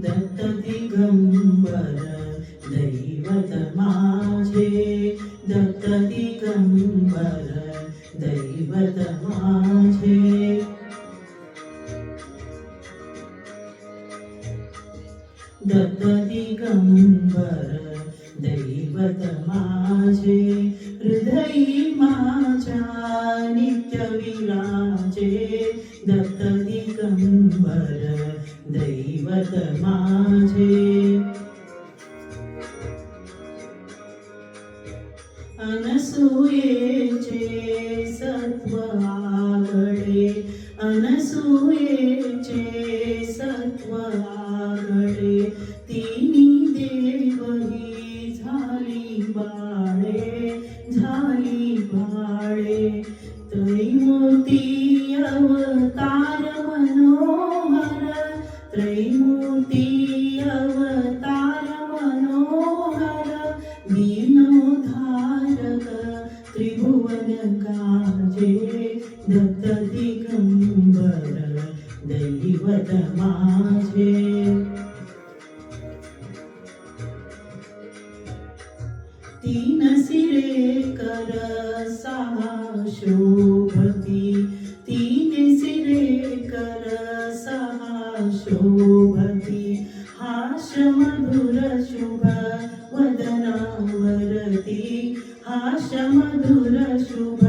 दत्त दिगंबर दैवत माझे, दत्त दिगंबर दैवत माझे. दत्त दिगंबर दैवत माझे, हृदयी माझ्या नित्य विराजे. दत्त दिगंबर दैवत माझे. अनसूयेचे सत्व आगळे, अनसूयेचे सत्व आगळे. तिन्ही देवही झाली बाळे, झाली बाळे. त्रैमूर्ती अवतार मनोहर, त्रैमूर्ती अवतार मनोहर. दीनोद्धारक त्रिभुवन गाजे, दत्त दिगंबर दैवत माझे. तीन सिरे कर सहा शोभती, तीन सिरे कर सहा शोभती. हाश मधुर शुभ वदनावरती, हाश मधुर शुभ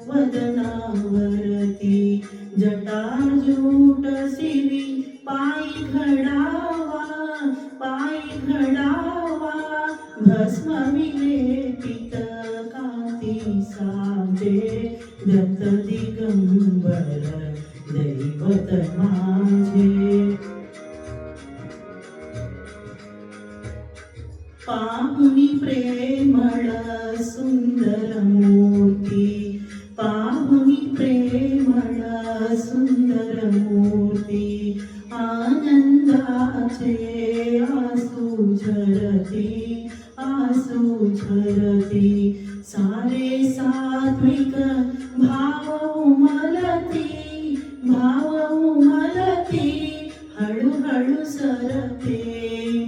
वदनावरती. जटाजूट सिरी पायी घडावा, पायी घडावा. भस्म विलेपित काती साजे, दत्त दिगंबर दैवत माझे. पाहुनी प्रेमळ सुंदर मूर्ती, पाहुनी प्रेमळ सुंदर मूर्ती. आनंदाचे आसू झरती, आसू झरती. सारे सात्विक भाव उमलती, भाव उमलती. हळूहळू सरते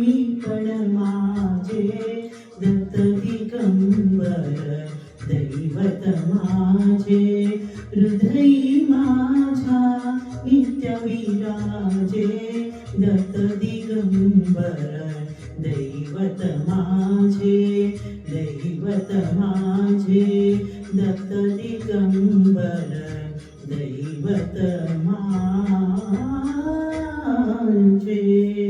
मी पण माझे, दत्त दिगंबर दैवत माझे. हृदयी माझ्या नित्य विराजे, दत्त दिगंबर दैवत माझे, दैवत माझे. दत्त दिगंबर दैवत माझे.